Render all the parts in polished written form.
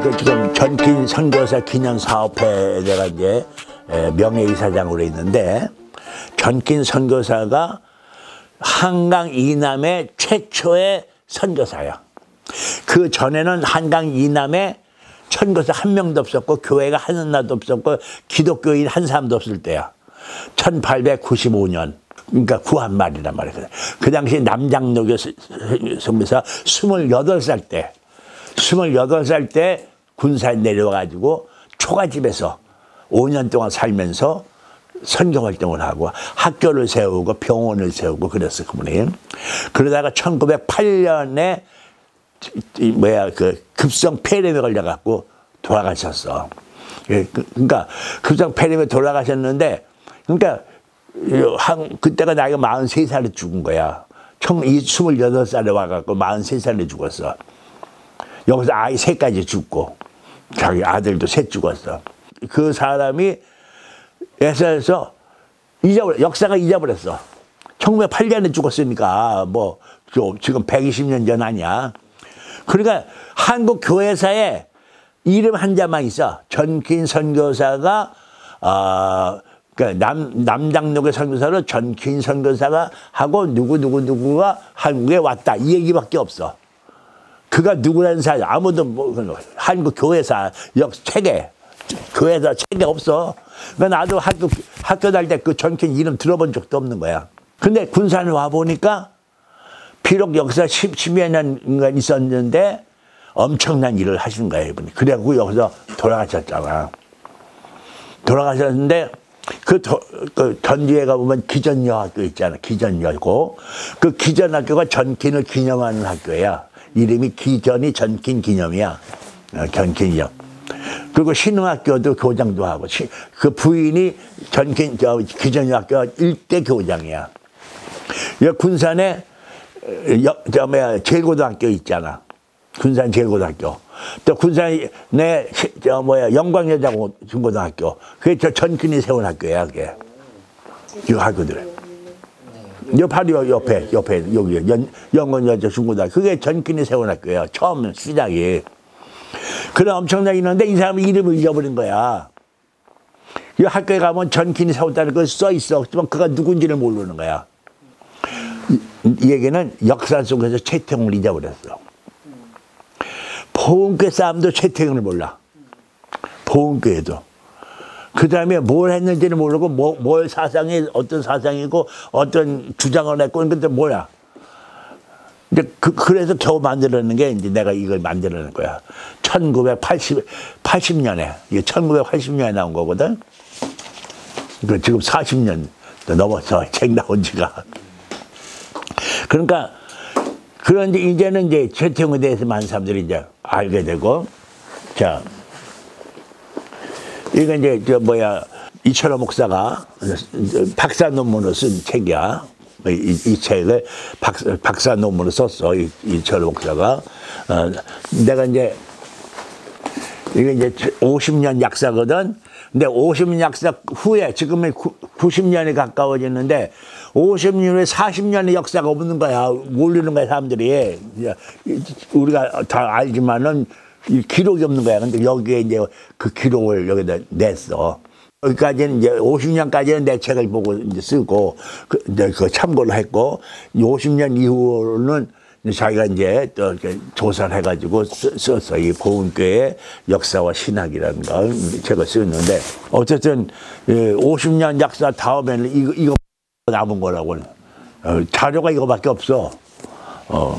그 지금 전kin 선교사 기념사업회에 내가 이제 명예이사장으로 있는데, 전kin 선교사가 한강 이남의 최초의 선교사야. 그 전에는 한강 이남에 선교사 한 명도 없었고 교회가 하나도 없었고 기독교인 한 사람도 없을 때야. 1895년. 그러니까 구한말이란 말이야. 그 당시 남장로교 선교사 28살 때, 28살 때 군사에 내려와가지고 초가집에서 5년 동안 살면서 선교 활동을 하고 학교를 세우고 병원을 세우고 그랬어, 그분이. 그러다가 1908년에 그 급성 폐렴에 걸려갖고 돌아가셨어. 그러니까 급성 폐렴에 돌아가셨는데, 그러니까 그때가 나이가 43살에 죽은 거야. 28살에 와갖고 43살에 죽었어. 여기서 아이 셋까지 죽고 자기 아들도 셋 죽었어. 그 사람이 에서에서 역사가 잊어버렸어. 1908년에 죽었으니까 뭐 지금 120년 전 아니야. 그러니까 한국 교회사에 이름 한 자만 있어. 전kin 선교사가 그러니까 남장로교 선교사로 전kin 선교사가 하고 누구가 한국에 왔다, 이 얘기밖에 없어. 그가 누구라는 사람 아무도 한국 교회사 체계, 교회사 체계 없어. 그러니까 나도 학교 다닐 때 그 전kin 이름 들어본 적도 없는 거야. 근데 군산에 와 보니까 비록 역사 10여 년간 있었는데 엄청난 일을 하신 거야, 이분이. 그래갖고 여기서 돌아가셨잖아. 돌아가셨는데 그 전주에 가보면 기전여학교 있잖아. 기전여고. 그 기전학교가 전kin을 기념하는 학교야. 이름이 기전이 전kin 기념이야. 전kin이요. 그리고 신흥학교도 교장도 하고, 그 부인이 기전여학교 일대 교장이야. 군산에 제일고등학교 있잖아. 군산 제일고등학교. 또 군산에 영광여자 중고등학교. 그게 전kin이 세운 학교야, 그게. 이 학교들. 요 바로 옆에 여기 영광여자 중고등학교. 그게 전kin이 세운 학교야. 처음 시작이. 그래 엄청나게 있는데 이 사람이 이름을 잊어버린 거야. 이 학교에 가면 전kin이 세웠다는 거 써 있어. 하지만 그가 누군지를 모르는 거야. 이 얘기는 역사 속에서 최태웅을 잊어버렸어. 보은교회 사람도 최태웅을 몰라. 보은교회도. 그 다음에 뭘 했는지는 모르고 뭘 사상이 어떤 사상이고 어떤 주장을 했고 근데 뭐야. 이제 그래서 겨우 만들어낸 게 이제 내가 이걸 만들어낸 거야. 1980년에 이게 1980년에 나온 거거든. 그 지금 40년 넘었어, 책 나온 지가. 그러니까 그런데 이제는 이제 최태웅에 대해서 많은 사람들이 이제 알게 되고, 자 이거 이제 이철호 목사가 박사 논문으로 쓴 책이야. 이 책을 박사 논문으로 썼어, 이철호 목사가. 내가 이제 이게 이제 50년 약사거든. 근데 50년 약사 후에 지금은 90년이 가까워졌는데 50년 후에 40년의 역사가 없는 거야. 모르는 거야, 사람들이. 우리가 다 알지만은 기록이 없는 거야. 근데 여기에 이제 그 기록을 여기다 냈어. 여기까지는 이제 50년까지는 내 책을 보고 이제 쓰고 그 참고를 했고, 50년 이후로는 자기가 이제 또 이렇게 조사를 해가지고 썼어. 이 보은교회 역사와 신학이라는 걸 책을 쓰는데, 어쨌든 50년 역사 다음에는 이거 남은 거라고. 자료가 이거밖에 없어.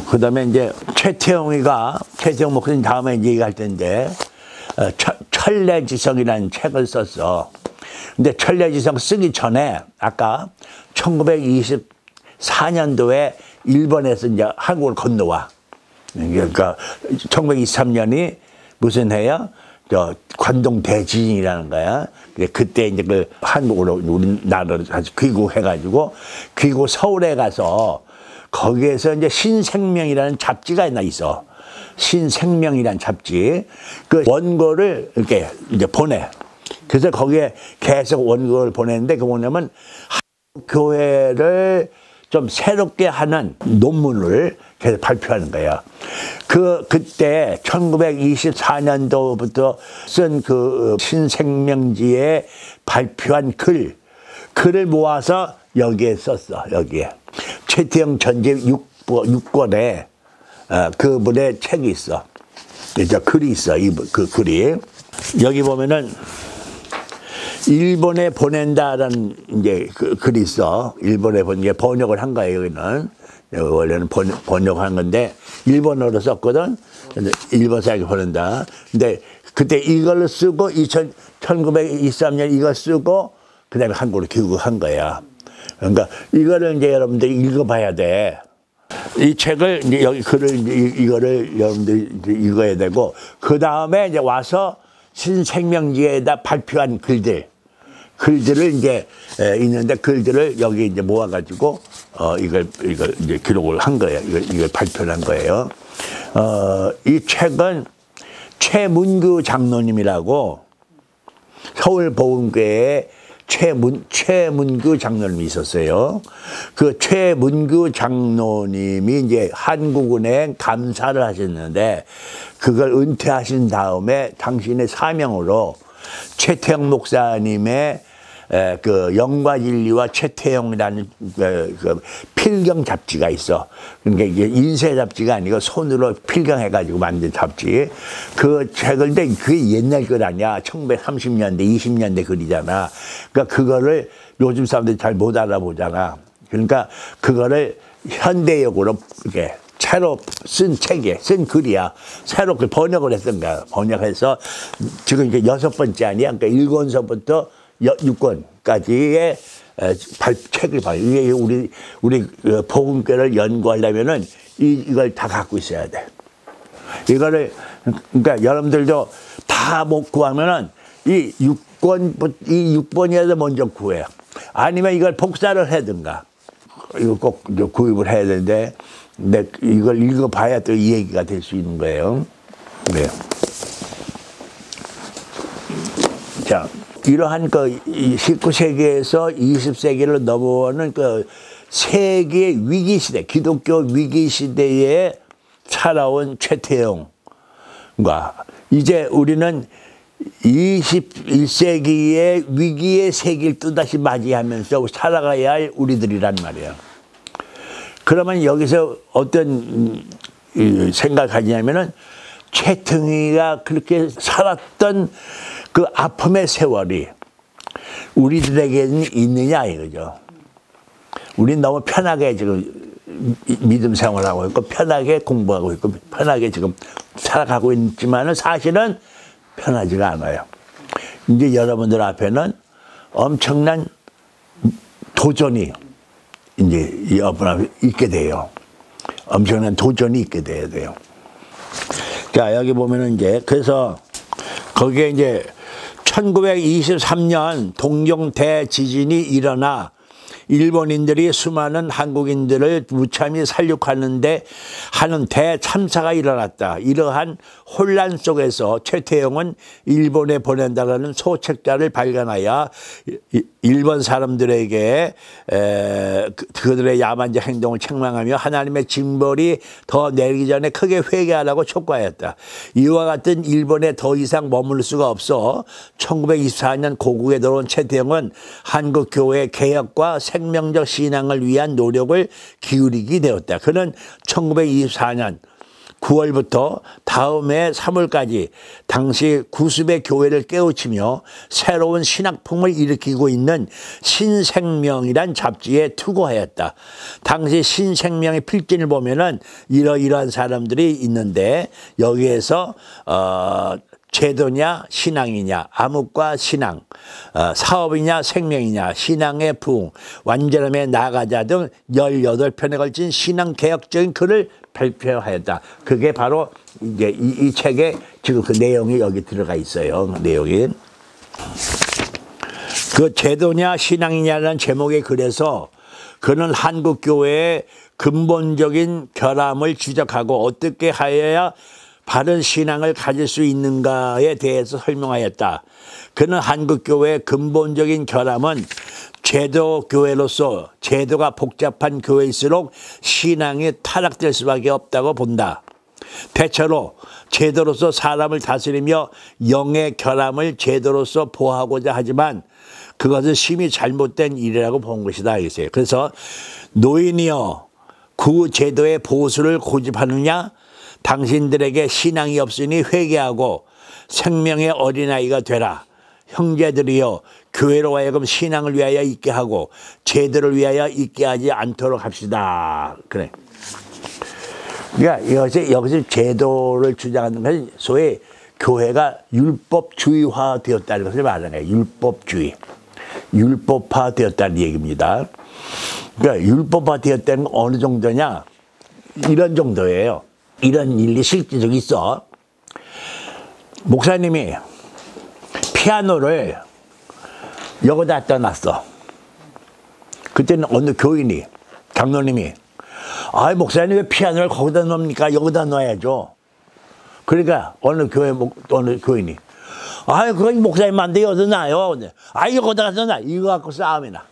그 다음에 이제 최태웅 목사님 다음에 얘기할 텐데, 천례지성이라는 책을 썼어. 근데 천례지성 쓰기 전에 아까 1924년도에 일본에서 이제 한국을 건너와. 그러니까 1923년이 무슨 해야? 관동 대지진이라는 거야. 그때 이제 그 한국으로 우리나라로 다시 귀국해가지고 귀국 서울에 가서 거기에서 이제 신생명이라는 잡지가 하나 있어. 신생명이라는 잡지. 그 원고를 이렇게 이제 보내. 그래서 거기에 계속 원고를 보내는데 그 뭐냐면 교회를 좀 새롭게 하는 논문을 계속 발표하는 거야. 그때 1924년도부터 쓴 그 신생명지에 발표한 글을 모아서 여기에 썼어. 여기에 최태영 전집 6권에 그분의 책이 있어. 이제 글이 있어. 그 글이 여기 보면은 일본에 보낸다라는 이제 그 글이 있어. 일본에 번역을 한 거예요. 여기는 원래는 번역한 건데 일본어로 썼거든. 일본 사람에게 보낸다. 근데 그때 이걸로 쓰고 1923년 이걸 쓰고 그다음에 한국으로 귀국한 거야. 그러니까 이거를 이제 여러분들이 읽어봐야 돼. 이 책을 이제 여기 글을 이거를 여러분들이 이제 읽어야 되고 그 다음에 이제 와서 신생명지에다 발표한 글들을 이제 있는데 글들을 여기 이제 모아가지고 이걸 이제 기록을 한 거예요. 이걸 발표한 거예요. 이 책은 최문규 장로님이라고 서울보훈교회에 최문규 장로님이 있었어요. 그 최문규 장로님이 이제 한국은행 감사를 하셨는데 그걸 은퇴하신 다음에 당신의 사명으로 최태영 목사님의 그 영과 진리와 최태영이라는 그 필경 잡지가 있어. 그러니까 이게 인쇄 잡지가 아니고 손으로 필경해가지고 만든 잡지. 그 책을, 근데 그게 옛날 글 아니야. 1930년대, 20년대 글이잖아. 그러니까 그거를 요즘 사람들이 잘 못 알아보잖아. 그러니까 그거를 현대역으로 이렇게 새로 쓴 책이야. 쓴 글이야. 새로 그 번역을 했던 거야. 번역해서 지금 이게 6번째 아니야. 그러니까 1권서부터 6권까지의 책을 봐요. 이게 우리 복음교를 연구하려면은 이걸 다 갖고 있어야 돼. 이거를 그러니까 여러분들도 다 못 구하면은 이 6번이라도 먼저 구해요. 아니면 이걸 복사를 하든가. 이거 꼭 구입을 해야 되는데, 근데 이걸 읽어봐야 또 이 얘기가 될 수 있는 거예요. 네. 자. 이러한 그 19세기에서 20세기를 넘어오는 그 세계 위기 시대, 기독교 위기 시대에 살아온 최태영과 이제 우리는 21세기의 위기의 세기를 또다시 맞이하면서 살아가야 할 우리들이란 말이에요. 그러면 여기서 어떤 생각하냐면은 최태영이가 그렇게 살았던 그 아픔의 세월이 우리들에게는 있느냐 이거죠. 우리는 너무 편하게 지금 믿음 생활하고 있고 편하게 공부하고 있고 편하게 지금 살아가고 있지만은 사실은 편하지가 않아요. 이제 여러분들 앞에는 엄청난 도전이 이제 여러분 앞에 있게 돼요. 엄청난 도전이 있게 돼야 돼요. 자, 여기 보면은 이제 그래서 거기에 이제 1923년 동경 대지진이 일어나 일본인들이 수많은 한국인들을 무참히 살육하는데 하는 대참사가 일어났다. 이러한 혼란 속에서 최태영은 일본에 보낸다는 소책자를 발견하여 일본 사람들에게 그들의 야만적 행동을 책망하며 하나님의 징벌이 더 내리기 전에 크게 회개하라고 촉구하였다. 이와 같은 일본에 더 이상 머물 수가 없어 1924년 고국에 들어온 최태영은 한국 교회 개혁과 생명적 신앙을 위한 노력을 기울이게 되었다. 그는 1924년 9월부터 다음 해 3월까지 당시 구습의 교회를 깨우치며 새로운 신학풍을 일으키고 있는 신생명이란 잡지에 투고하였다. 당시 신생명의 필진을 보면은 이러이러한 사람들이 있는데 여기에서 제도냐 신앙이냐, 암흑과 신앙, 사업이냐 생명이냐, 신앙의 부흥, 완전함에 나아가자 등 18편에 걸친 신앙개혁적인 글을 발표하였다. 그게 바로 이제 이 책에 지금 그 내용이 여기 들어가 있어요. 내용이. 그 제도냐 신앙이냐라는 제목의 글에서 그는 한국교회의 근본적인 결함을 지적하고 어떻게 하여야 바른 신앙을 가질 수 있는가에 대해서 설명하였다. 그는 한국교회의 근본적인 결함은 제도교회로서 제도가 복잡한 교회일수록 신앙이 타락될 수밖에 없다고 본다. 대체로 제도로서 사람을 다스리며 영의 결함을 제도로서 보호하고자 하지만 그것은 심히 잘못된 일이라고 본 것이다. 그래서 노인이여 그 제도의 보수를 고집하느냐? 당신들에게 신앙이 없으니 회개하고 생명의 어린아이가 되라. 형제들이여 교회로 하여금 신앙을 위하여 있게 하고 제도를 위하여 있게 하지 않도록 합시다. 그래. 그러니까 여기서 제도를 주장하는 것은 소위 교회가 율법주의화 되었다는 것을 말하는 거예요. 율법주의. 율법화 되었다는 얘기입니다. 그러니까 율법화 되었다는 건 어느 정도냐? 이런 정도예요. 이런 일이 실질적으로 있어. 목사님이 피아노를 여기다 떠났어. 그때는 어느 교인이, 장로님이, 아, 목사님 왜 피아노를 거기다 넣습니까? 여기다 넣어야죠. 그러니까 어느 교인이, 아, 그건 목사님한테 여기다 놔요. 아, 여기다 가서 놔. 이거 갖고 싸움이 나.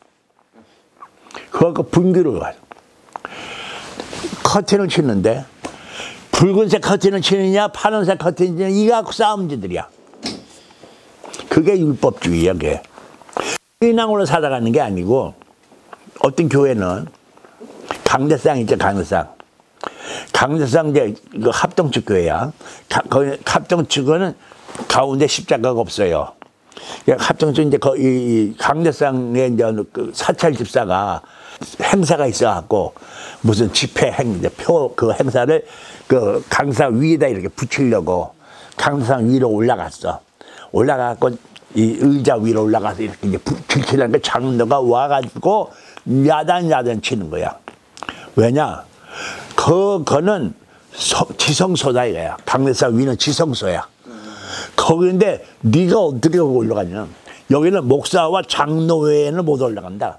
그거 갖고 분기로 가요. 커튼을 치는데 붉은색 커튼을 치느냐 파란색 커튼을 치느냐 이거 갖고 싸움지들이야. 그게 율법주의야. 그게 신앙으로 살아가는 게 아니고 어떤 교회는 강대상 있죠. 강대상 이제 합동측 교회야. 합동측은 가운데 십자가가 없어요. 합동측 이제 이 강대상에 이제 그 사찰 집사가 행사가 있어갖고 무슨 집회 그 행사를 그 강사 위에다 이렇게 붙이려고 강대상 위로 올라갔어. 올라가갖고 이 의자 위로 올라가서 이렇게 이제 붙이려니까 장로가 와가지고 야단 치는 거야. 왜냐? 그거는 지성소다 이거야. 강대상 위는 지성소야. 거기인데 네가 어떻게 올라가냐? 여기는 목사와 장로 외에는 못 올라간다.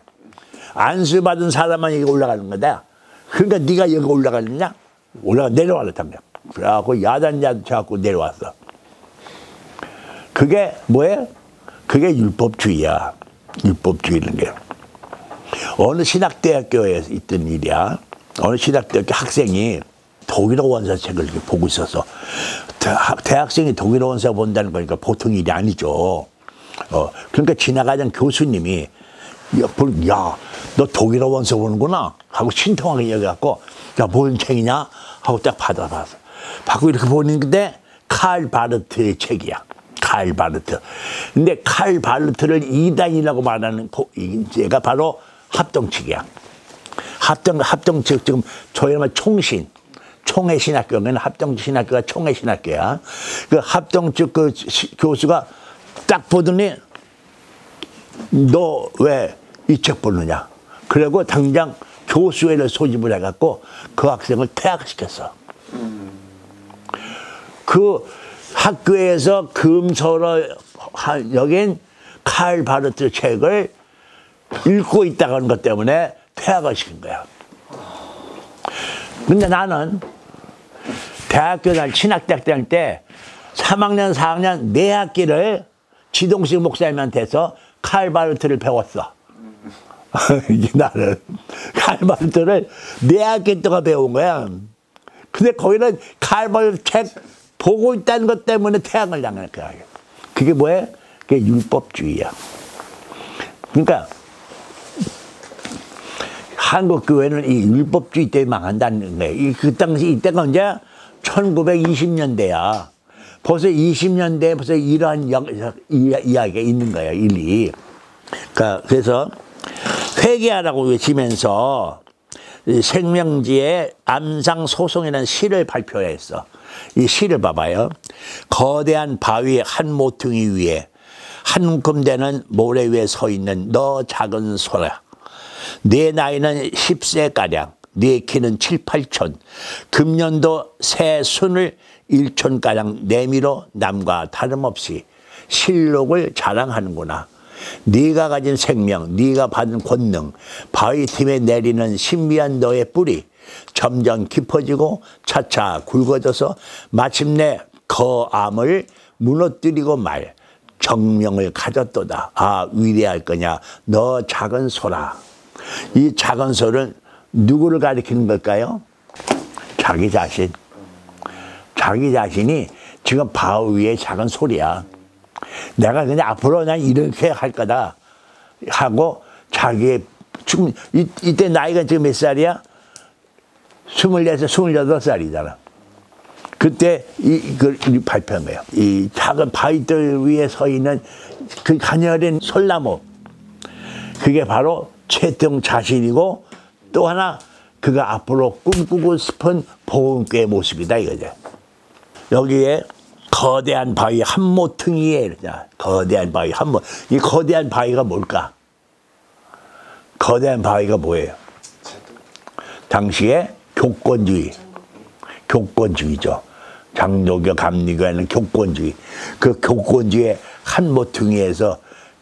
안수 받은 사람만 여기 올라가는 거다. 그러니까 네가 여기 올라가느냐? 내려와라. 그래갖고 야단 쳐갖고 내려왔어. 그게 뭐예요? 그게 율법주의야. 율법주의는 게. 어느 신학대학교에 있던 일이야. 어느 신학대학교 학생이 독일어 원서책을 이렇게 보고 있어서 대학생이 독일어 원서 본다는 거니까 보통 일이 아니죠. 그러니까 지나가던 교수님이 야, 너 독일어 원서 보는구나 하고 신통하게 여겨갖고 야, 뭔 책이냐 하고 딱 받아봤어. 받고 이렇게 보는데 칼 바르트의 책이야. 칼 바르트. 근데 칼 바르트를 이단이라고 말하는 얘가 바로 합동측이야. 합동측 지금 저희 말 총신. 총회 신학교는 합동측 신학교가 총회 신학교야. 그 합동측 그 교수가 딱 보더니 너 왜 이 책 보느냐. 그리고 당장 교수회를 소집을 해갖고 그 학생을 퇴학시켰어. 그 학교에서 금서로 여긴 칼 바르트 책을 읽고 있다는 것 때문에 퇴학을 시킨 거야. 근데 나는 대학교 날 신학대학 다닐 때 3학년 4학년 4학기를 지동식 목사님한테서 칼 바르트를 배웠어. 나는 칼 바르트를 4학기 동안 배운 거야. 근데 거기는 칼 바르트 책 보고 있다는 것 때문에 퇴학을 당할 거야. 그게 뭐예요? 그게 율법주의야. 그러니까 한국 교회는 이 율법주의 때문에 망한다는 거예요. 그 당시 이때가 언제? 1920년대야. 벌써 20년대에 벌써 이러한 이야기가 있는 거예요. 일이. 그러니까 그래서 회개하라고 외치면서 생명지의 암상 소송이라는 시를 발표했어. 이 시를 봐봐요. 거대한 바위 한 모퉁이 위에 한 움큼 되는 모래 위에 서 있는 너 작은 소라. 네 나이는 10세가량, 네 키는 7, 8천. 금년도 새 순을 1촌가량 내밀어 남과 다름없이 실록을 자랑하는구나. 네가 가진 생명, 네가 받은 권능, 바위 틈에 내리는 신비한 너의 뿌리, 점점 깊어지고 차차 굵어져서 마침내 거암을 무너뜨리고 말 정명을 가졌도다. 아, 위대할 거냐 너 작은 소라. 이 작은 소는 누구를 가리키는 걸까요? 자기 자신. 자기 자신이 지금 바위 위에 작은 소리야. 내가 그냥 앞으로 난 이렇게 할 거다 하고 자기의 지금 이때 나이가 지금 몇 살이야? 24살, 28살이잖아. 그때 이걸 발표한 거예요. 이 작은 바위들 위에 서 있는 그 가녀린 솔나무. 그게 바로 최태용 자신이고 또 하나 그가 앞으로 꿈꾸고 싶은 보금교의 모습이다 이거죠. 여기에 거대한 바위 한모퉁이에 이러자. 거대한 바위 한모. 이 거대한 바위가 뭘까? 거대한 바위가 뭐예요? 당시에 교권주의. 교권주의죠. 장로교 감리교회는 교권주의. 그 교권주의의 한모퉁이에서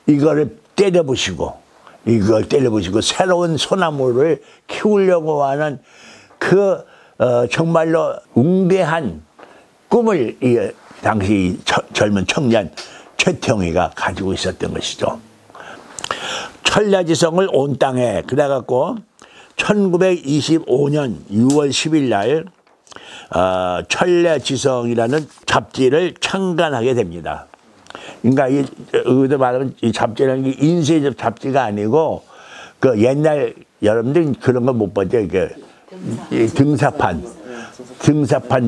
이거를 때려부시고 이걸 때려부시고 새로운 소나무를 키우려고 하는 그 정말로 웅대한 꿈을 이 당시 젊은 청년 최태용이가 가지고 있었던 것이죠. 천례지성을 온 땅에 그래갖고 1925년 6월 10일 날 천례지성이라는 잡지를 창간하게 됩니다. 그러니까 여기도 말하면 이 잡지라는 게 인쇄 잡지가 아니고 그 옛날 여러분들 그런 거 못 봤죠? 이게 등사판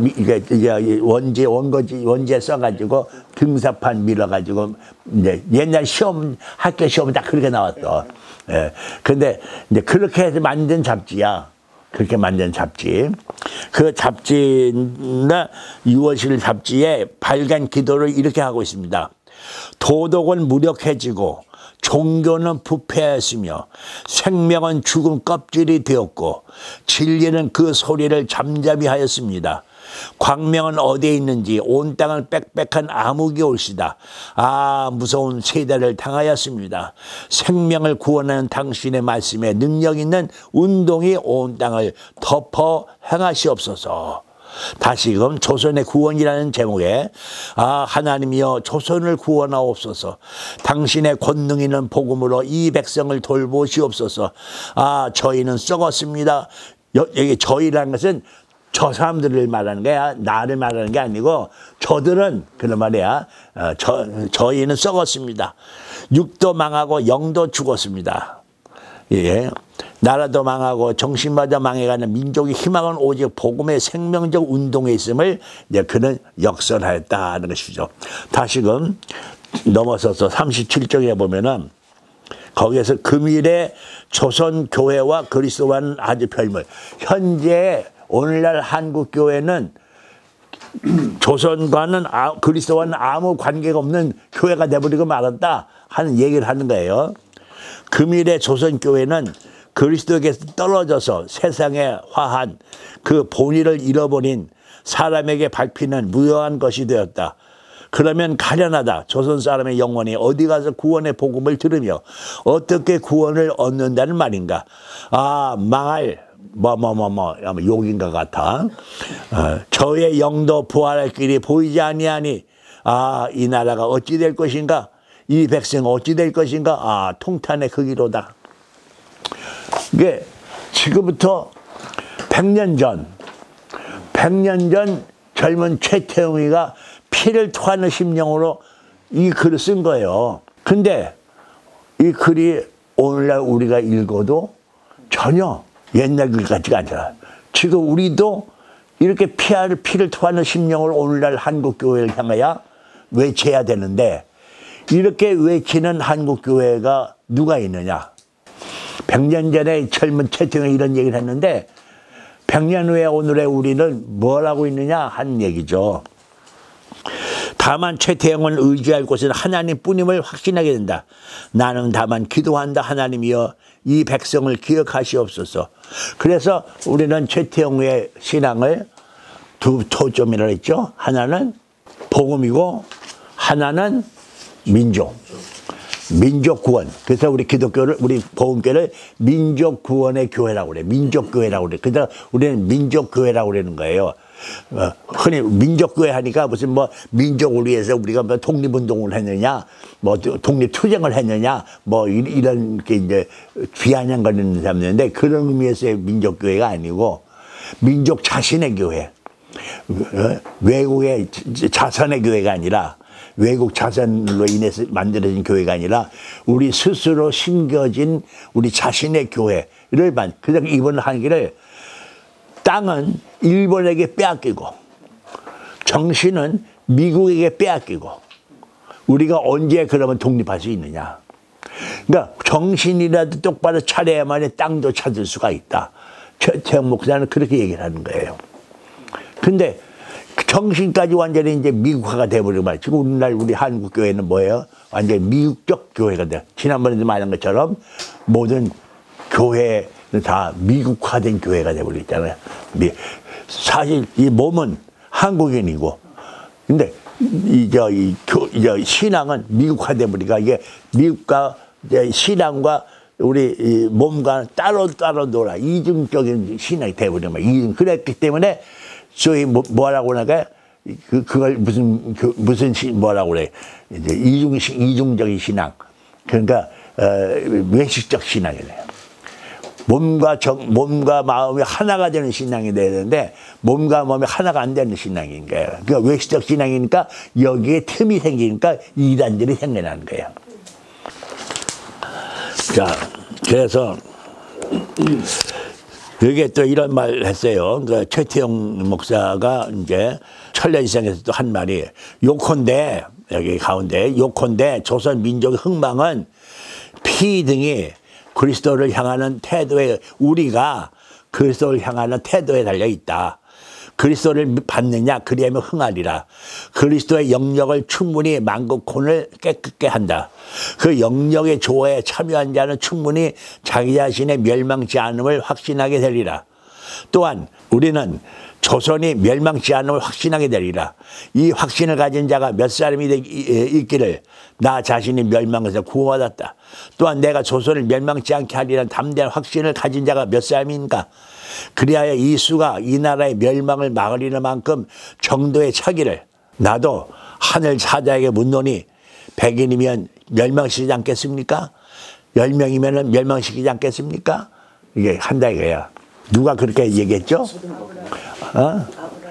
이게 원재 써가지고 등사판 밀어가지고 이제 옛날 시험 학교 시험은 딱 그렇게 나왔어. 예. 근데 이제 그렇게 해서 만든 잡지야. 그렇게 만든 잡지. 그 잡지나 6월 10일 잡지에 발간 기도를 이렇게 하고 있습니다. 도덕은 무력해지고 종교는 부패했으며 생명은 죽은 껍질이 되었고 진리는 그 소리를 잠잠히 하였습니다. 광명은 어디에 있는지 온 땅은 빽빽한 암흑이 올시다. 아, 무서운 세대를 당하였습니다. 생명을 구원하는 당신의 말씀에 능력 있는 운동이 온 땅을 덮어 행하시옵소서. 다시금 조선의 구원이라는 제목에 아, 하나님이여 조선을 구원하옵소서. 당신의 권능 있는 복음으로 이 백성을 돌보시옵소서. 아, 저희는 썩었습니다. 여기 저희라는 것은 저 사람들을 말하는 거야. 나를 말하는 게 아니고 저들은 그런 말이야. 저희는 썩었습니다. 육도 망하고 영도 죽었습니다. 예. 나라도 망하고 정신마저 망해가는 민족의 희망은 오직 복음의 생명적 운동에 있음을 이제 그는 역설하였다는 것이죠. 다시금 넘어서서 37쪽에 보면은 거기에서 금일의 조선교회와 그리스도와는 아주 별물. 현재 오늘날 한국교회는 조선과는 그리스도와는 아무 관계가 없는 교회가 돼버리고 말았다 하는 얘기를 하는 거예요. 금일의 조선교회는 그리스도에게서 떨어져서 세상에 화한 그 본의를 잃어버린 사람에게 밟히는 무효한 것이 되었다. 그러면 가련하다. 조선 사람의 영혼이 어디 가서 구원의 복음을 들으며 어떻게 구원을 얻는다는 말인가. 아, 망할 아마 욕인가 같아. 저의 영도 부활할 길이 보이지 아니하니 아, 이 나라가 어찌 될 것인가. 이 백성 어찌 될 것인가. 아, 통탄의 크기로다. 이게 지금부터 100년 전 젊은 최태용이가 피를 토하는 심령으로 이 글을 쓴 거예요. 근데 이 글이 오늘날 우리가 읽어도 전혀 옛날 글 같지가 않잖아. 지금 우리도 이렇게 피를 토하는 심령을 오늘날 한국교회를 향하여 외쳐야 되는데 이렇게 외치는 한국교회가 누가 있느냐. 100년 전에 젊은 최태용이 이런 얘기를 했는데 100년 후에 오늘의 우리는 뭘 하고 있느냐 하는 얘기죠. 다만 최태용은 의지할 곳은 하나님뿐임을 확신하게 된다. 나는 다만 기도한다. 하나님이여 이 백성을 기억하시옵소서. 그래서 우리는 최태용의 신앙을 두 초점이라고 했죠. 하나는 복음이고 하나는 민족. 민족 구원. 그래서 우리 기독교를, 우리 복음교를 민족 구원의 교회라고 그래. 민족교회라고 그래. 그래서 우리는 민족교회라고 그러는 거예요. 흔히 민족교회 하니까 무슨 뭐 민족을 위해서 우리가 뭐 독립운동을 했느냐, 뭐 독립투쟁을 했느냐, 뭐 이런 게 이제 비아냥거리는 사람들인데, 그런 의미에서의 민족교회가 아니고 민족 자신의 교회. 외국의 자선의 교회가 아니라, 외국 자선으로 인해서 만들어진 교회가 아니라 우리 스스로 심겨진 우리 자신의 교회를 그래서 이번 하기를 땅은 일본에게 빼앗기고 정신은 미국에게 빼앗기고 우리가 언제 그러면 독립할 수 있느냐. 그러니까 정신이라도 똑바로 차려야만 땅도 찾을 수가 있다. 최태영 목사는 그렇게 얘기를 하는 거예요. 근데 정신까지 완전히 이제 미국화가 돼버리고 말이야. 지금 오늘날 우리 한국 교회는 뭐예요? 완전히 미국적 교회가 돼. 지난번에도 말한 것처럼 모든 교회는 다 미국화된 교회가 돼버리고 있잖아요. 사실 이 몸은 한국인이고, 근데 이 신앙은 미국화돼 버리니까 이게 미국과 신앙과 우리 이 몸과 따로 놀아. 이중적인 신앙이 돼버리는 거야. 그랬기 때문에 소위 뭐라고 하나가 그걸 무슨 뭐라고 그래. 이제 이중적인 신앙. 그러니까 외식적 신앙이래요. 몸과 마음이 하나가 되는 신앙이 돼야 되는데 몸과 마음이 하나가 안 되는 신앙인 거예요. 그러니까 외식적 신앙이니까 여기에 틈이 생기니까 이단들이 생겨나는 거예요. 자, 그래서 여기에 또 이런 말 했어요. 그 최태영 목사가 이제 천년시장에서도 한 말이, 요컨대, 여기 가운데, 요컨대 조선 민족의 흥망은 피 등이 그리스도를 향하는 태도에, 우리가 그리스도를 향하는 태도에 달려 있다. 그리스도를 받느냐 그리하면 흥하리라. 그리스도의 영역을 충분히 만국혼을 깨끗게 한다. 그 영역의 조화에 참여한 자는 충분히 자기 자신의 멸망치 않음을 확신하게 되리라. 또한 우리는 조선이 멸망치 않음을 확신하게 되리라. 이 확신을 가진 자가 몇 사람이 있기를 나 자신이 멸망에서 구원받았다. 또한 내가 조선을 멸망치 않게 하리라는 담대한 확신을 가진 자가 몇 사람인가. 그리하여 이 수가 이 나라의 멸망을 막으리는 만큼 정도의 차기를 나도 하늘 사자에게 묻노니 100인이면 멸망시키지 않겠습니까? 10명이면 멸망시키지 않겠습니까? 이게 한다 이거야. 누가 그렇게 얘기했죠?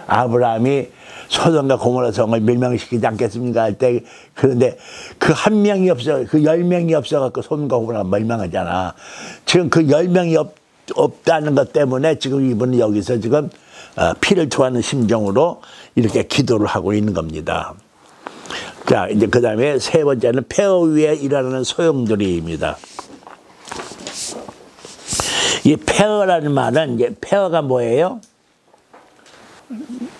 아브라함이 소돔과 고모라 성을 멸망시키지 않겠습니까? 할 때, 그런데 그 한 명이 없어, 그 10명이 없어갖고 소돔과 고모라가 멸망하잖아. 지금 그 10명이 없다는 것 때문에 지금 이분은 여기서 지금 피를 토하는 심정으로 이렇게 기도를 하고 있는 겁니다. 자, 이제 그 다음에 세 번째는 폐허 위에 일어나는 소용돌이입니다. 이 폐허라는 말은, 이제 폐허가 뭐예요?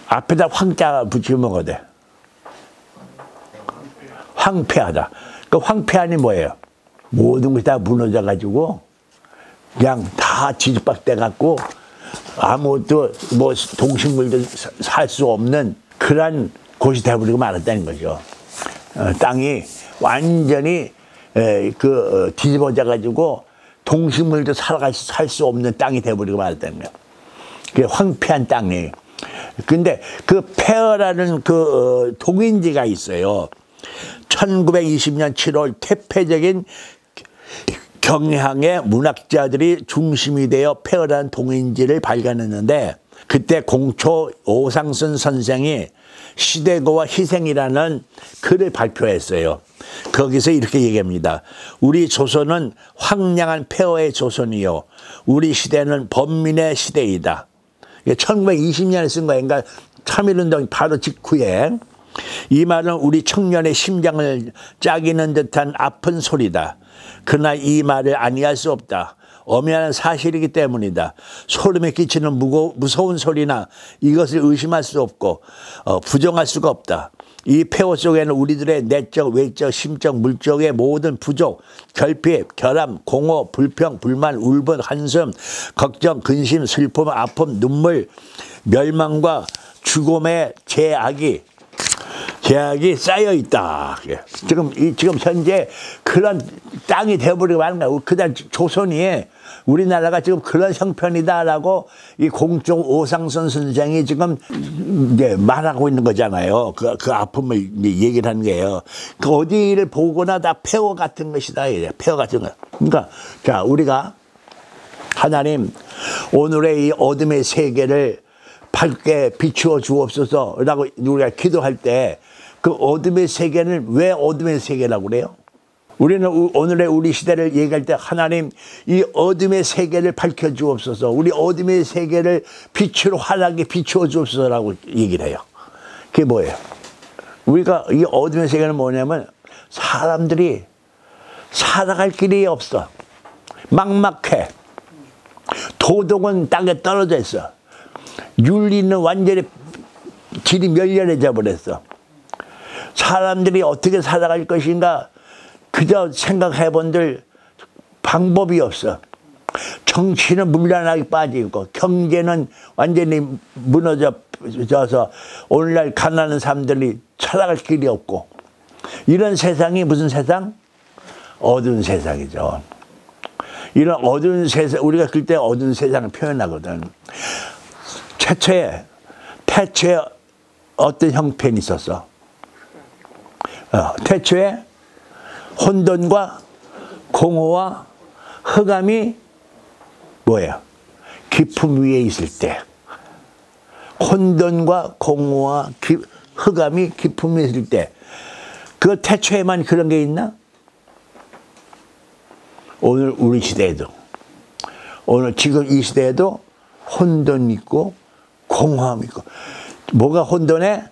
앞에다 황자 붙이면 뭐가 돼? 황폐하다. 그 황폐하니 뭐예요? 모든 것이 다 무너져가지고 그냥 다 뒤집박돼갖고 아무것도 뭐 동식물도 살 수 없는 그런 곳이 돼버리고 말았다는 거죠. 땅이 완전히 뒤집어져가지고 동식물도 살 수 없는 땅이 돼버리고 말았다는 거예요. 그게 황폐한 땅이. 근데 그 폐허라는 그 동인지가 있어요. 1920년 7월 퇴폐적인 경향의 문학자들이 중심이 되어 폐허라는 동인지를 발견했는데, 그때 공초 오상순 선생이 시대고와 희생이라는 글을 발표했어요. 거기서 이렇게 얘기합니다. 우리 조선은 황량한 폐허의 조선이요, 우리 시대는 범민의 시대이다. 1920년에 쓴 거예요. 그러니까 3.1운동 바로 직후에. 이 말은 우리 청년의 심장을 짜기는 듯한 아픈 소리다. 그러나 이 말을 아니할 수 없다. 엄연한 사실이기 때문이다. 소름이 끼치는 무서운 소리나 이것을 의심할 수 없고 부정할 수가 없다. 이 폐허 속에는 우리들의 내적, 외적, 심적, 물적의 모든 부족, 결핍, 결함, 공허, 불평, 불만, 울분, 한숨, 걱정, 근심, 슬픔, 아픔, 눈물, 멸망과 죽음의 죄악이 계약이 쌓여 있다. 지금 현재 그런 땅이 되어버리고 마는 거야. 그날 조선이 우리나라가 지금 그런 형편이다라고 이 공적 오상선 선생이 지금 이제 말하고 있는 거잖아요. 그 아픔을 얘기를 하는 거예요. 그 어디를 보거나 다 폐허 같은 것이다. 폐허 같은 거. 그러니까 자, 우리가 하나님 오늘의 이 어둠의 세계를 밝게 비추어 주옵소서라고 우리가 기도할 때 그 어둠의 세계는 왜 어둠의 세계라고 그래요? 우리는 오늘의 우리 시대를 얘기할 때 하나님 이 어둠의 세계를 밝혀 주옵소서, 우리 어둠의 세계를 빛으로 환하게 비추어 주옵소서라고 얘기를 해요. 그게 뭐예요? 우리가 이 어둠의 세계는 뭐냐면 사람들이 살아갈 길이 없어. 막막해. 도덕은 땅에 떨어져 있어. 윤리는 완전히 질이 멸렬해져 버렸어. 사람들이 어떻게 살아갈 것인가 그저 생각해 본들 방법이 없어. 정치는 문란하게 빠지고 경제는 완전히 무너져서 오늘날 가난한 사람들이 살아갈 길이 없고, 이런 세상이 무슨 세상? 어두운 세상이죠. 이런 어두운 세상, 우리가 그때 어두운 세상을 표현하거든. 태초에 어떤 형편이 있었어? 태초에 혼돈과 공허와 흑암이 뭐예요? 깊음 위에 있을 때. 혼돈과 공허와 흑암이 깊음 위에 있을 때. 그 태초에만 그런 게 있나? 오늘 우리 시대에도, 오늘 지금 이 시대에도 혼돈이 있고 공허함이 있고. 뭐가 혼돈해?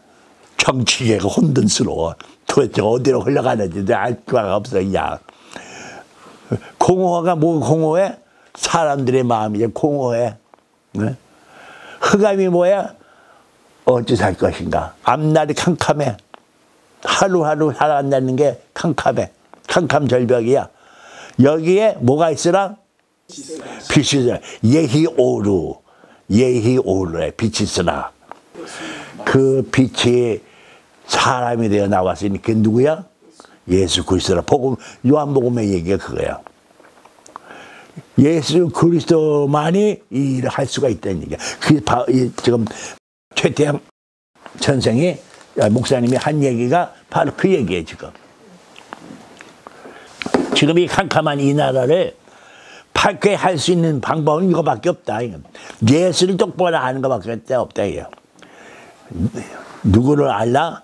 정치계가 혼돈스러워. 도대체 어디로 흘러가는지 알 수가 없어. 그냥 공허가 뭐 공허해? 사람들의 마음이 공허해. 네? 흑암이 뭐야? 어찌 살 것인가? 앞날이 캄캄해. 하루하루 살아간다는 게 캄캄해. 캄캄절벽이야. 여기에 뭐가 있으라? 빛이 있으라. 예히오르에 빛이 있으라. 그 빛이 사람이 되어 나왔으니 그게 누구야? 예수 그리스도라. 복음, 요한복음의 얘기가 그거야. 예수 그리스도만이 이 일을 할 수가 있다는 얘기야. 그게 지금 최태양 선생이, 목사님이 한 얘기가 바로 그 얘기예요. 지금 이 캄캄한 이 나라를 밝게 할 수 있는 방법은 이거밖에 없다. 예수를 똑바로 아는 것밖에 없다. 누구를 알라?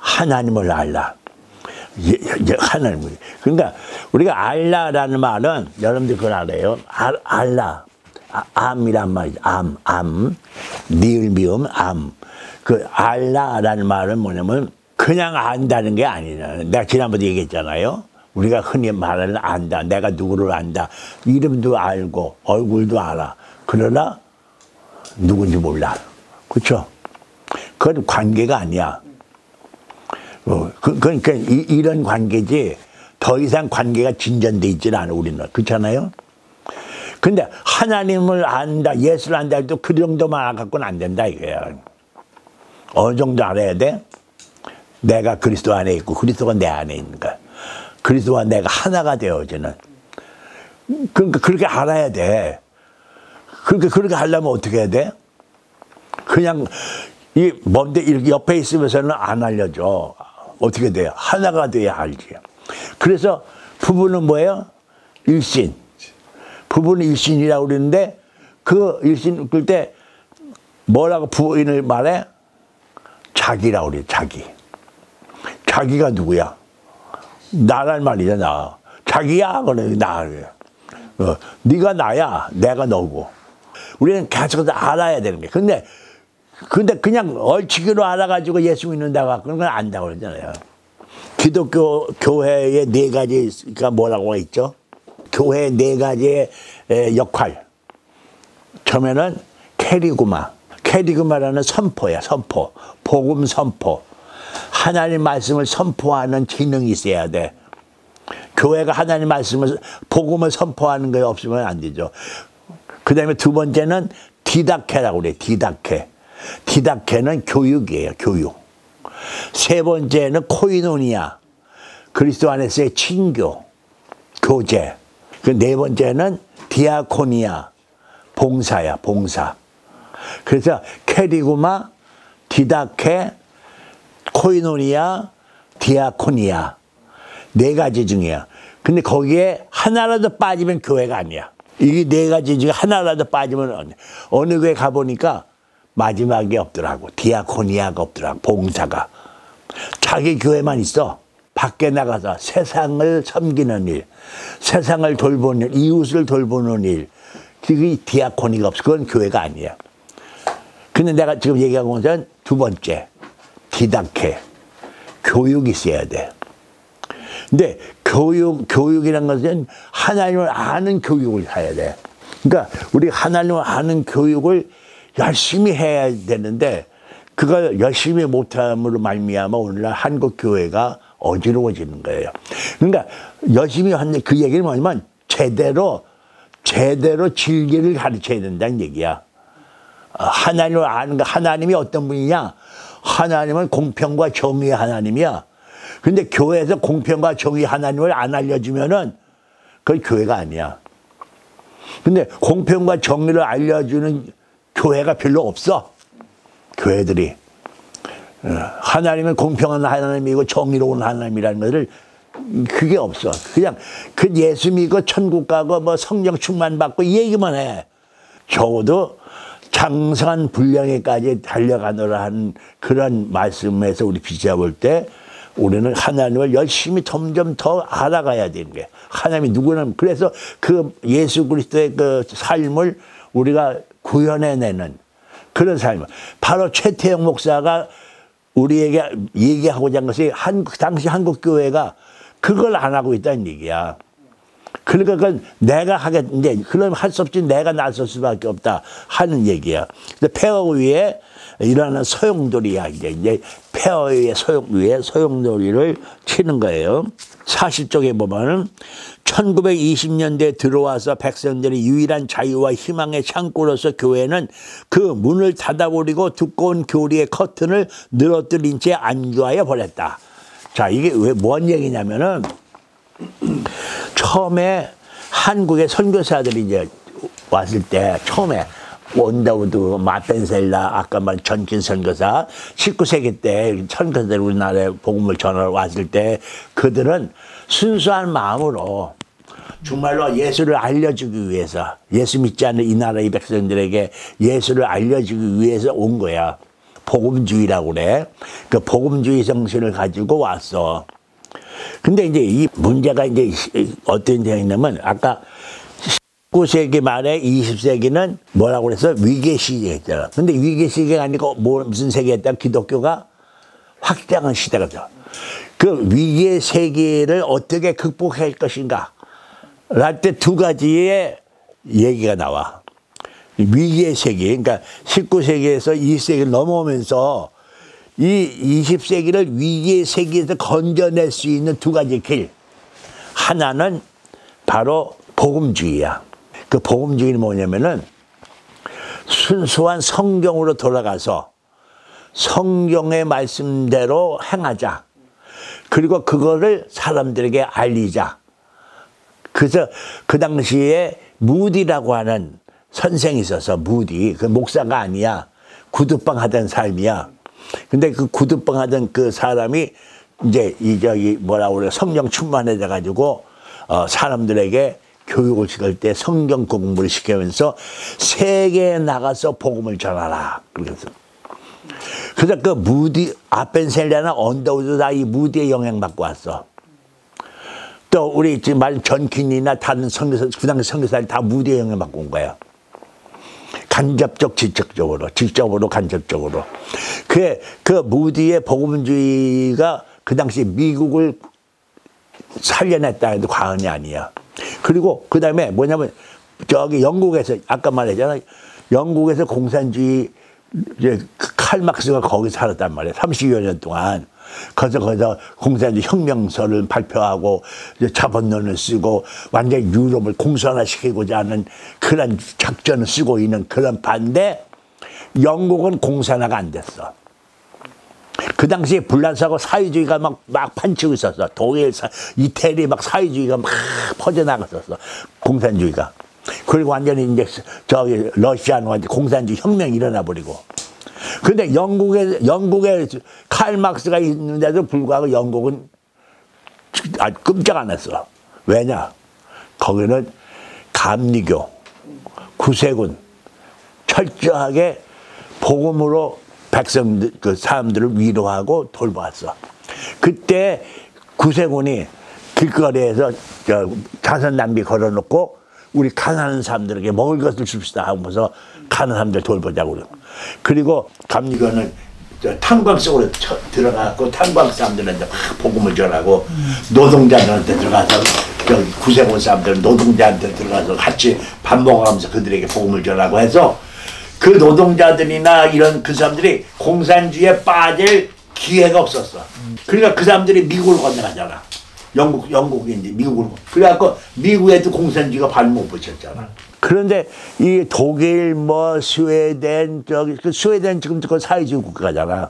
하나님을 알라. 하나님을. 그러니까 우리가 알라라는 말은 여러분들 그걸 알아요. 알라. 암이란 말이죠. 암. 니을 미음 암. 그 알라라는 말은 뭐냐면 그냥 안다는 게 아니라, 내가 지난번에 얘기했잖아요. 우리가 흔히 말하는 안다. 내가 누구를 안다. 이름도 알고 얼굴도 알아. 그러나 누군지 몰라. 그렇죠? 그건 관계가 아니야. 그러니까 이런 관계지 더 이상 관계가 진전돼 있지는 않아, 우리는. 그렇잖아요? 근데 하나님을 안다, 예수를 안다 해도 그 정도만 알아갖고는 안 된다 이거야. 어느 정도 알아야 돼? 내가 그리스도 안에 있고 그리스도가 내 안에 있는 거야. 그리스도와 내가 하나가 되어지는. 그러니까 그렇게 알아야 돼. 그렇게 하려면 어떻게 해야 돼? 그냥 뭔데 이렇게 옆에 있으면서는 안 알려줘. 어떻게 돼요? 하나가 돼야 알지. 그래서 부부는 뭐예요? 일신. 부부는 일신이라고 그러는데 그 일신 그럴 때 뭐라고 부인을 말해? 자기라고 그래. 자기가 누구야? 나란 말이야. 나. 자기야. 그래. 나. 네가 나야. 내가 너고. 우리는 계속 알아야 되는 거야. 근데 그냥 얼치기로 알아가지고 예수 믿는다고 그런 건 안다고 그러잖아요. 기독교 교회의 4가지가 뭐라고 있죠? 교회의 4가지의 역할. 처음에는 캐리그마라는 선포야. 선포. 복음 선포. 하나님 말씀을 선포하는 기능이 있어야 돼. 교회가 하나님 말씀을, 복음을 선포하는 게 없으면 안 되죠. 그 다음에 2번째는 디다케라고 그래. 디다케는 교육이에요. 교육. 세 번째는 코이노니아, 그리스도 안에서의 친교, 교제. 그 네 번째는 디아코니아, 봉사야, 봉사. 그래서 캐리구마, 디다케, 코이노니아, 디아코니아. 네 가지 중이야. 근데 거기에 하나라도 빠지면 교회가 아니야. 이 네 가지 중에 하나라도 빠지면 어느 교회 가보니까 마지막에 없더라고. 디아코니아가 없더라고. 봉사가. 자기 교회만 있어. 밖에 나가서 세상을 섬기는 일, 세상을 돌보는 일, 이웃을 돌보는 일. 그게 디아코니가 없어. 그건 교회가 아니야. 근데 내가 지금 얘기한 것은 두 번째. 디다케. 교육이 있어야 돼. 근데 교육이란 것은 하나님을 아는 교육을 해야 돼. 그러니까 우리 하나님을 아는 교육을 열심히 해야 되는데 그걸 열심히 못함으로 말미암아 오늘날 한국 교회가 어지러워지는 거예요. 그러니까 열심히 하는 그 얘기는 뭐냐면 제대로 진리를 가르쳐야 된다는 얘기야. 하나님을 아는 거, 하나님이 어떤 분이냐? 하나님은 공평과 정의의 하나님이야. 근데 교회에서 공평과 정의 하나님을 안 알려주면은 그건 교회가 아니야. 근데 공평과 정의를 알려주는 교회가 별로 없어. 교회들이. 하나님은 공평한 하나님이고 정의로운 하나님이라는 것을 그게 없어. 그냥 그 예수 믿고 천국 가고 뭐 성령 충만 받고 이 얘기만 해. 적어도 장성한 분량에까지 달려가노라 하는 그런 말씀에서 우리 비춰볼 때 우리는 하나님을 열심히 점점 더 알아가야 되는 거예요. 하나님이 누구는 그래서 그 예수 그리스도의 그 삶을 우리가 구현해내는 그런 삶. 바로 최태영 목사가 우리에게 얘기하고자 한 것이 당시 한국 교회가 그걸 안 하고 있다는 얘기야. 그러니까 그건 내가 하겠는데 그럼 할 수 없지 내가 나설 수밖에 없다 하는 얘기야. 근데 폐허 위에 일어나는 소용돌이야. 이제 폐허 위에 소용돌이를 치는 거예요. 40쪽에 보면은 1920년대에 들어와서 백성들의 유일한 자유와 희망의 창고로서 교회는 그 문을 닫아버리고 두꺼운 교리의 커튼을 늘어뜨린 채 안주하여 버렸다. 자, 이게 왜 뭔 얘기냐면은 처음에 한국의 선교사들이 이제 왔을 때 처음에 원다우드, 마펜셀라, 아까 말한 전킨 선교사 19세기 때 선교사들이 우리나라에 복음을 전하러 왔을 때 그들은 순수한 마음으로 정말로 예수를 알려주기 위해서 예수 믿지 않는 이 나라의 백성들에게 예수를 알려주기 위해서 온 거야. 복음주의라고 그래. 그 복음주의 정신을 가지고 왔어. 근데 이제 이 문제가 이제 어떤 데냐면 아까 19세기 말에 20세기는 뭐라고 그래서 위기의 시기였잖아. 근데 위기의 시기가 아니고 무슨 세기였다? 기독교가 확장한 시대가 죠. 그 위기의 세기를 어떻게 극복할 것인가? 랄 때 두 가지의 얘기가 나와. 위기의 세기, 그러니까 19세기에서 20세기를 넘어오면서 이 20세기를 위기의 세기에서 건져낼 수 있는 두 가지 길. 하나는 바로 복음주의야. 그 복음주의는 뭐냐면은 순수한 성경으로 돌아가서 성경의 말씀대로 행하자. 그리고 그거를 사람들에게 알리자. 그래서 그 당시에 무디라고 하는 선생이 있어서 무디, 그 목사가 아니야. 구두방 하던 삶이야. 근데 그 구두방 하던 그 사람이 이제 뭐라고 그래 성령 충만해져 가지고 사람들에게 교육을 시킬 때 성경 공부를 시키면서 세계에 나가서 복음을 전하라. 그래서 그 무디, 아펜셀라나 언더우드 다 이 무디의 영향받고 왔어. 또 우리 지금 말 전킨이나 다른 선교사, 그 당시 선교사들 다 무디의 영향받고 온 거야. 간접적, 직접적으로, 간접적으로. 그 무디의 복음주의가 그 당시 미국을 살려냈다 해도 과언이 아니야. 그리고 그 다음에 뭐냐면 저기 영국에서 아까 말했잖아. 영국에서 공산주의 이제 칼막스가 거기 살았단 말이야. 30여 년 동안. 거기서 공산주의 혁명서를 발표하고 이제 자본론을 쓰고 완전히 유럽을 공산화시키고자 하는 그런 작전을 쓰고 있는 그런 반대 영국은 공산화가 안 됐어. 그 당시에 불란서하고 사회주의가 막 판치고 있었어. 독일, 이태리 막 사회주의가 막 퍼져나갔었어. 공산주의가. 그리고 완전히 이제 저기 러시아는 완전 공산주의 혁명이 일어나 버리고. 근데 영국에 칼 막스가 있는데도 불구하고 영국은 끔찍 안 했어. 왜냐? 거기는 감리교, 구세군 철저하게 복음으로 백성들, 그 사람들을 위로하고 돌보았어. 그때 구세군이 길거리에서 자선 낭비 걸어놓고 우리 가난한 사람들에게 먹을 것을 줍시다 하면서 가난한 사람들 돌보자고 그러고. 그리고 감리교는 탄광 속으로 들어가고 탄광 사람들한테 막 복음을 전하고 노동자들한테 들어가서 구세군 사람들은 노동자한테 들어가서 같이 밥 먹어가면서 그들에게 복음을 전하고 해서 그 노동자들이나 이런 그 사람들이 공산주의에 빠질 기회가 없었어. 그러니까 그 사람들이 미국으로 건너가잖아. 영국인지 미국으로. 그래갖고 미국에도 공산주의가 발목 붙였잖아. 그런데 이 독일 뭐 스웨덴 그 스웨덴 지금 그 사회주의 국가잖아.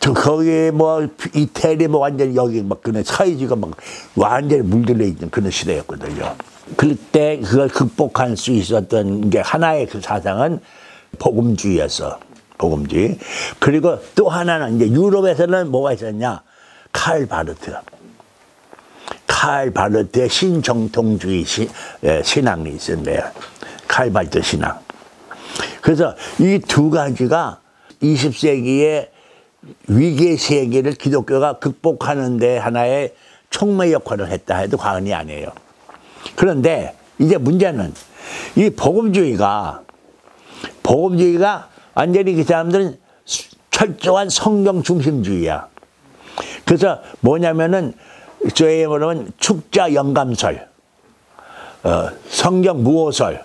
거기에 뭐 이태리 뭐 완전히 여기 막 그런 사회주의가 막 완전히 물들려 있는 그런 시대였거든요. 그때 그걸 극복할 수 있었던 게 하나의 그 사상은 복음주의였어. 복음주의. 그리고 또 하나는 이제 유럽에서는 뭐가 있었냐? 칼 바르트의 신정통주의 신앙이 있었네요. 칼 바르트 신앙. 그래서 이 두 가지가 20세기의 위기의 세계를 기독교가 극복하는 데 하나의 촉매 역할을 했다 해도 과언이 아니에요. 그런데 이제 문제는 이 복음주의가 완전히 그 사람들은 철저한 성경 중심주의야. 그래서 뭐냐면은 저희 뭐냐면 축자 영감설, 성경 무호설,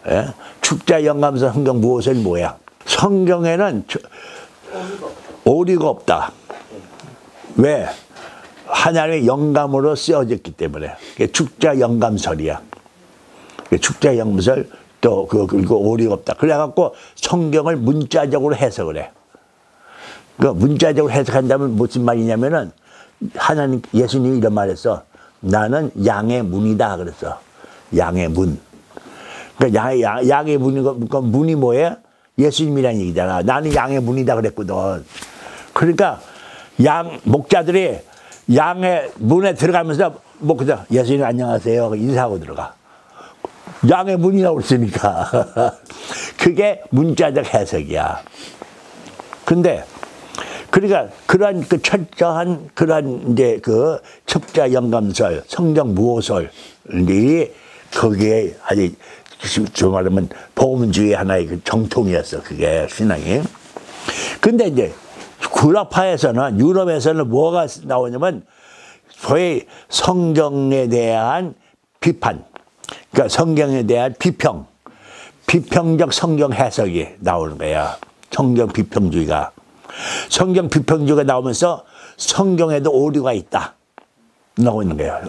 예? 축자 영감설, 성경 무호설이 뭐야? 성경에는 오류가 없다. 왜? 하나님의 영감으로 쓰여졌기 때문에. 그게 축자 영감설이야. 축자 영감설 또 그리고 오류가 없다. 그래갖고 성경을 문자적으로 해석을 해. 그 문자적으로 해석한다면 무슨 말이냐면은 하나님 예수님이 이런 말했어. 나는 양의 문이다 그랬어. 양의 문. 그러니까 양의 문이 뭐예요? 예수님이라는 얘기잖아. 나는 양의 문이다 그랬거든. 그러니까 목자들이 양의 문에 들어가면서 뭐 그냥 예수님 안녕하세요 인사하고 들어가. 양의 문이라고 그랬으니까. 그게 문자적 해석이야. 근데 그러니까 그러한 그 철저한 그러한 이제 그 첩자 영감설, 성경 무호설이 거기에 아주 좀 말하면 복음주의 하나의 그 정통이었어. 그게 신앙이. 근데 이제 유럽에서는 뭐가 나오냐면 소위 성경에 대한 비판, 그러니까 성경에 대한 비평적 성경 해석이 나오는 거야. 성경 비평주의가. 성경 비평주의가 나오면서 성경에도 오류가 있다. 나오고 있는 거예요.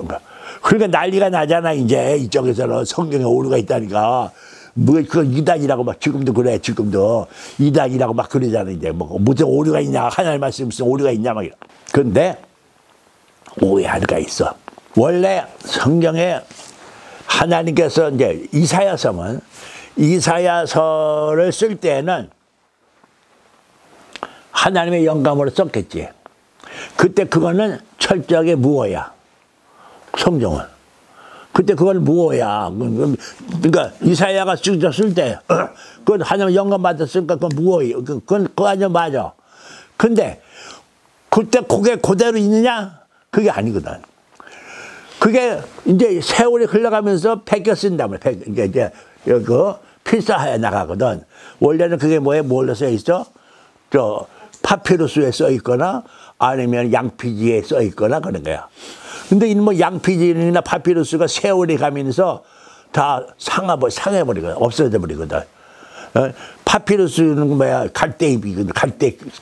그러니까 난리가 나잖아, 이제. 이쪽에서는 성경에 오류가 있다니까. 뭐, 그건 이단이라고 막 지금도 그래, 지금도. 이단이라고 막 그러잖아, 이제. 뭐, 무슨 오류가 있냐. 하나님 말씀 무슨 오류가 있냐, 막. 그런데 오해할 수가 있어. 원래 성경에 하나님께서 이제 이사야서를 쓸 때는 하나님의 영감으로 썼겠지. 그때 그거는 철저하게 무어야. 성경은. 그때 그건 무어야. 그러니까 이사야가 쓸 때 그건 하나님의 영감 받았으니까 그건 무어야. 그건 아주 맞아. 근데 그때 그게 그대로 있느냐? 그게 아니거든. 그게 이제 세월이 흘러가면서 베껴 쓴단 말이야. 이제 그 필사하여 나가거든. 원래는 그게 뭘로 써 있어? 파피루스에 써 있거나 아니면 양피지에 써 있거나 그런 거야. 근데 뭐 양피지나 파피루스가 세월이 가면서 다 상해버리거든. 없어져 버리거든. 파피루스는 뭐야? 갈대잎이거든.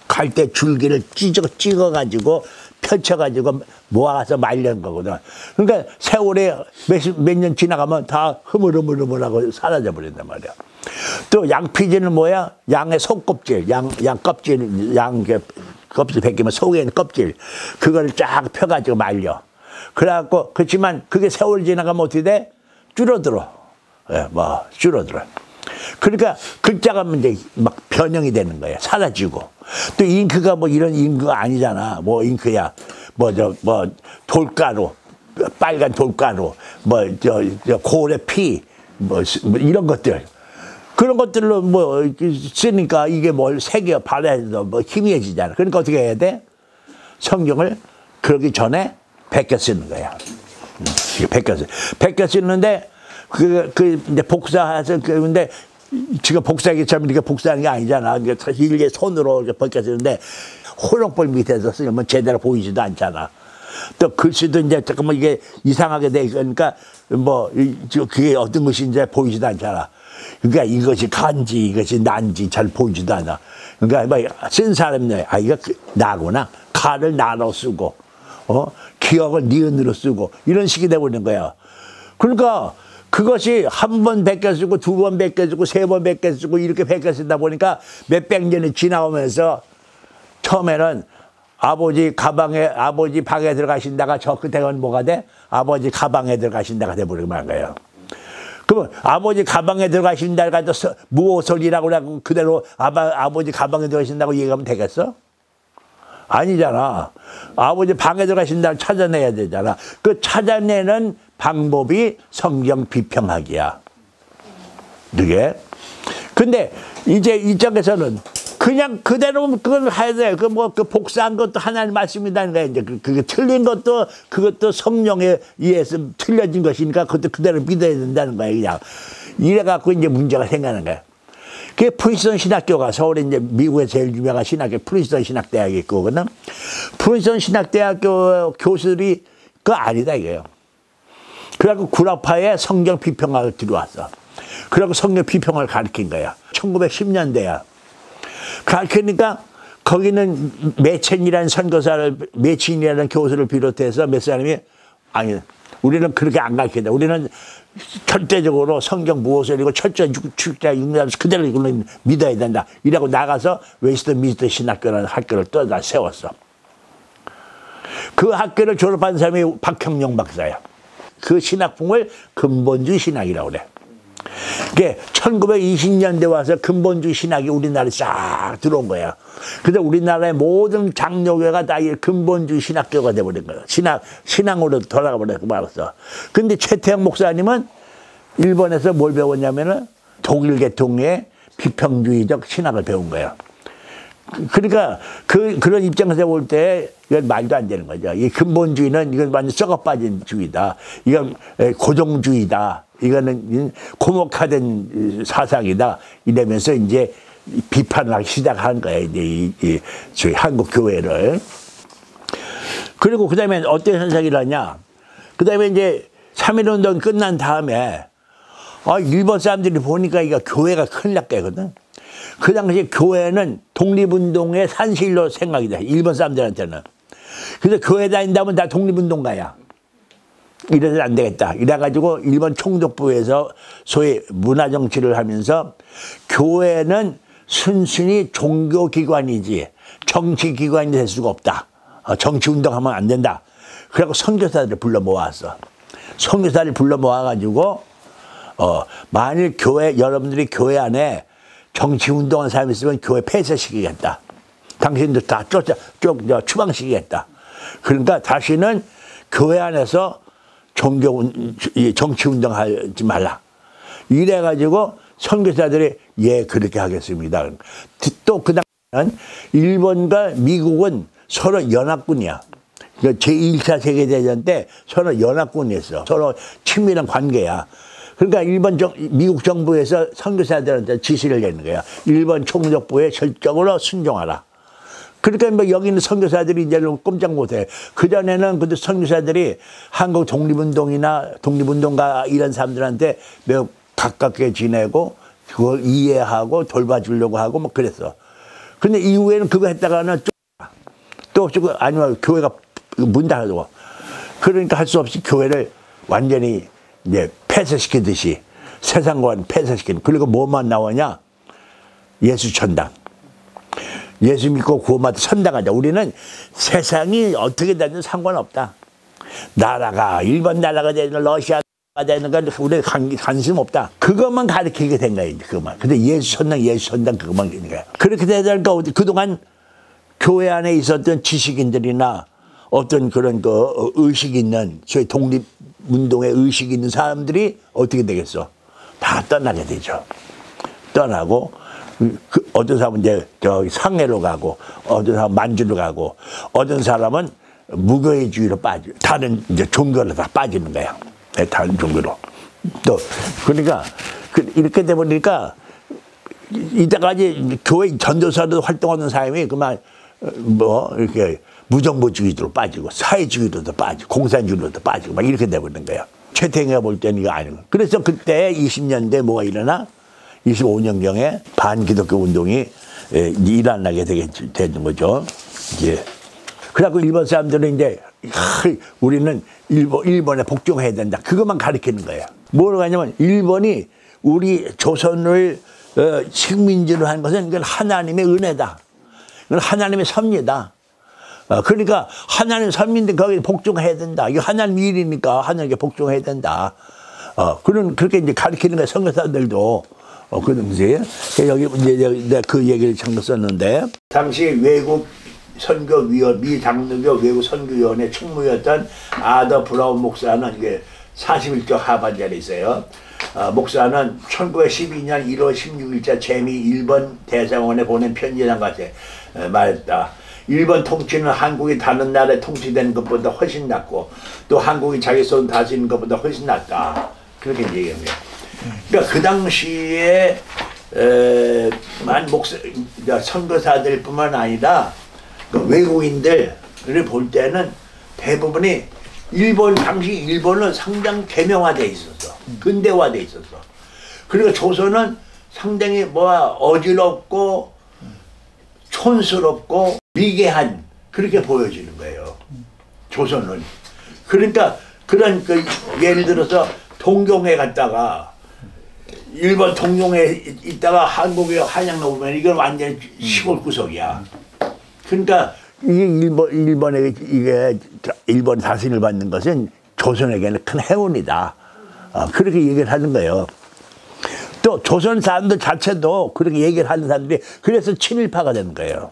갈대 줄기를 찍어가지고 펼쳐가지고 모아서 말린 거거든. 그러니까 세월이 몇 년 지나가면 다 흐물흐물하고 사라져 버린단 말이야. 또 양피지는 뭐야? 양의 속껍질, 양 껍질, 껍질 벗기면 속에 있는 껍질 그걸 쫙 펴가지고 말려. 그래갖고 그렇지만 그게 세월 지나가면 어떻게 돼? 줄어들어. 예, 뭐 줄어들어. 그러니까 글자가 이제 막 변형이 되는 거야. 사라지고. 또 잉크가 뭐 이런 잉크가 아니잖아. 뭐 잉크야. 뭐 돌가루, 빨간 돌가루, 뭐 고래 피, 뭐 이런 것들. 그런 것들로 뭐 쓰니까 이게 뭘 새겨 발라서 뭐 희미해지잖아. 그러니까 어떻게 해야 돼? 성경을 그러기 전에 베껴 쓰는 거야. 베껴 쓰는데 이제 복사해서 그런데 지금 복사기처럼 이렇게 복사하는 게 아니잖아. 일개 손으로 이렇게 벗겨 쓰는데 호롱불 밑에서 쓰면 제대로 보이지도 않잖아. 또 글씨도 이제 잠깐만 이게 이상하게 돼. 그러니까 뭐 그게 어떤 것인지 보이지도 않잖아. 그러니까 이것이 간지 이것이 난지 잘 보이지도 않아. 그러니까 뭐 쓴 사람이 이거 나구나. 가를 나로 쓰고 기억을 니은으로 쓰고 이런 식이 되버리는 거야. 그러니까 그것이 한 번 베껴 쓰고 두 번 베껴 쓰고 세 번 베껴 쓰고 이렇게 베껴 쓰다 보니까 몇백 년이 지나오면서 처음에는 아버지 방에 들어가신다가 저 끝에는 뭐가 돼? 아버지 가방에 들어가신다가 돼버리고 말 거예요. 그러면 아버지 가방에 들어가신다가 또 무엇을이라고 하고 그대로 아버지 가방에 들어가신다고 얘기하면 되겠어? 아니잖아. 아버지 방에 들어가신다고 찾아내야 되잖아. 그 찾아내는 방법이 성경 비평하기야. 그게. 근데 이제 이쪽에서는 그냥 그대로 그걸 해야 돼. 그 복사한 것도 하나님 말씀이라는 거야. 이제 그게 틀린 것도 그것도 성령에 의해서 틀려진 것이니까 그것도 그대로 믿어야 된다는 거야. 그냥. 이래갖고 이제 문제가 생기는 거야. 그게 프린스턴 신학교가 서울에 이제 미국의 제일 유명한 신학교 프린스턴 신학대학이 있거든. 프린스턴 신학대학교 교수들이 그거 아니다 이거예요. 그래갖고 구라파에 성경 비평학을 들어왔어. 그래갖고 성경 비평을 가르친 거야. 1910년대야. 그러니까 거기는 매첸이라는 선교사를 매친이라는 교수를 비롯해서 몇 사람이 아니 우리는 그렇게 안 가르친다. 우리는 절대적으로 성경 무엇을 읽고 철저 축자 육자 그대로 이거는 믿어야 된다. 이라고 나가서 웨스트민스터 신학교라는 학교를 떠다 세웠어. 그 학교를 졸업한 사람이 박형룡 박사야. 그 신학풍을 근본주의 신학이라고 그래. 그게 1920년대 와서 근본주의 신학이 우리나라에 싹 들어온 거야. 그래서 우리나라의 모든 장로교가 다 근본주의 신학교가 돼버린 거야. 신앙으로 돌아가 버리고 말았어. 근데 최태영 목사님은 일본에서 뭘 배웠냐면은 독일 계통의 비평주의적 신학을 배운 거야. 그러니까 그런 입장에서 볼 때 이건 말도 안 되는 거죠. 이 근본주의는 이건 완전 썩어 빠진 주의다. 이건 고정주의다. 이거는 고목화된 사상이다. 이러면서 이제 비판을 하기 시작한 거예요. 이제 저희 한국 교회를. 그리고 그 다음에 어떤 현상이 일어나냐. 그 다음에 이제 3.1운동 끝난 다음에 일본 사람들이 보니까 이거 교회가 큰일 났거든. 그 당시에 교회는 독립운동의 산실로 생각이 돼. 일본 사람들한테는. 그래서 교회 다닌다면 다 독립운동가야. 이래서 안 되겠다. 이래가지고 일본 총독부에서 소위 문화정치를 하면서 교회는 순순히 종교기관이지 정치기관이 될 수가 없다. 정치운동하면 안 된다. 그래갖고 선교사들을 불러 모았어. 선교사를 불러 모아가지고 만일 여러분들이 교회 안에 정치운동한 사람이 있으면 교회 폐쇄시키겠다. 당신들 다 추방시키겠다. 그러니까 다시는 교회 안에서 정치운동하지 말라. 이래가지고 선교사들이 그렇게 하겠습니다. 또 그 당시에는 일본과 미국은 서로 연합군이야. 제1차 세계대전 때 서로 연합군이었어. 서로 친밀한 관계야. 그러니까 미국 정부에서 선교사들한테 지시를 내는 거야. 일본 총독부에 절적으로 순종하라. 그러니까 뭐 여기 있는 선교사들이 이제는 꼼짝 못해. 그전에는 근데 선교사들이 한국 독립운동이나 독립운동가 이런 사람들한테 매우 가깝게 지내고 그걸 이해하고 돌봐주려고 하고 뭐 그랬어. 근데 이후에는 그거 했다가는 또 아니면 교회가 문 닫아두고 그러니까 할 수 없이 교회를 완전히 이제 폐쇄시키듯이 세상과 폐쇄시키는. 그리고 뭐만 나오냐? 예수천당. 예수 믿고 구원받아 선당하자. 우리는 세상이 어떻게 되든 상관없다. 나라가 일본 나라가 되든 러시아가 되는 건 우리 관심 없다. 그것만 가르치게 된 거예요. 그것만. 근데 예수 선당 그것만 되는 거야. 그렇게 되니까 그동안 교회 안에 있었던 지식인들이나 어떤 그런 그 의식 있는 소위 독립운동에 의식 있는 사람들이 어떻게 되겠어? 다 떠나게 되죠. 떠나고 어떤 사람은 이제 저기 상해로 가고 어떤 사람은 만주로 가고 어떤 사람은 무교회주의로 빠지고 다른 이제 종교로 다 빠지는 거야. 네, 다른 종교로. 또 그러니까 이렇게 돼 보니까 이때까지 교회 전도사로 활동하는 사람이 그만 뭐 이렇게 무정부주의로 빠지고 사회주의로도 빠지고 공산주의로도 빠지고 막 이렇게 돼버리는 거야. 최태희가 볼 때는 이거 아니고. 그래서 그때 20년대 뭐가 일어나? 25년경에 반기독교 운동이 일어나게 되는 거죠. 이제 그래갖고 일본 사람들은 이제 우리는 일본에 복종해야 된다. 그것만 가르치는 거야. 뭐라고 하냐면 일본이 우리 조선을 식민지로 한 것은 이건 하나님의 은혜다. 이건 하나님의 섭리다. 그러니까 하나님 섭리인데 거기에 복종해야 된다. 이거 하나님 일이니까 하나님께 복종해야 된다. 그렇게 이제 가르치는 거야. 선교사들도. 그러면서 여기 이제 그 얘기를 잠깐 썼는데 당시 외국 선교위원 미 장로교 외국 선교위원회 총무였던 아더 브라운 목사는 이게 41쪽 하반절에 있어요. 목사는 1912년 1월 16일자 재미 일본 대사관에 보낸 편지랑 같이 말했다. 일본 통치는 한국이 다른 나라에 통치되는 것보다 훨씬 낫고 또 한국이 자기 손 다스리는 것보다 훨씬 낫다. 그렇게 얘기합니다. 그러니까 그 당시에 만 선교사들뿐만 아니라 그 외국인들을 볼 때는 대부분이 당시 일본은 상당히 개명화돼 있었어. 근대화돼 있었어. 그리고 조선은 상당히 어지럽고 촌스럽고 미개한 그렇게 보여지는 거예요. 조선은. 그러니까 그런 예를 들어서 동경에 갔다가 일본 동경에 있다가 한국에 한양 오면 이건 완전 시골 구석이야. 그러니까 일본 다스림을 받는 것은 조선에게는 큰 행운이다. 그렇게 얘기를 하는 거예요. 또 조선 사람들 자체도 그렇게 얘기를 하는 사람들이 그래서 친일파가 되는 거예요.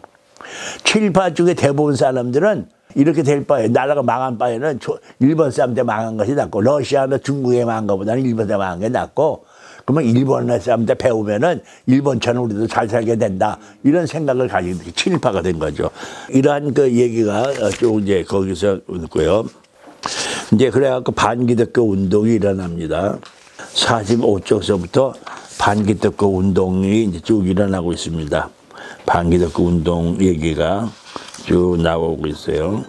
친일파 중에 대부분 사람들은 이렇게 될 바에 나라가 망한 바에는 일본 사람들 망한 것이 낫고 러시아나 중국에 망한 것보다는 일본에 망한 게 낫고 그러면 일본 사람들 배우면은 일본처럼 우리도 잘 살게 된다 이런 생각을 가지고 친일파가 된 거죠. 이러한 그 얘기가 쭉 이제 거기서 있고요. 이제 그래갖고 반기독교 운동이 일어납니다. 45쪽서부터 반기독교 운동이 이제 쭉 일어나고 있습니다. 반기독교 운동 얘기가 쭉 나오고 있어요.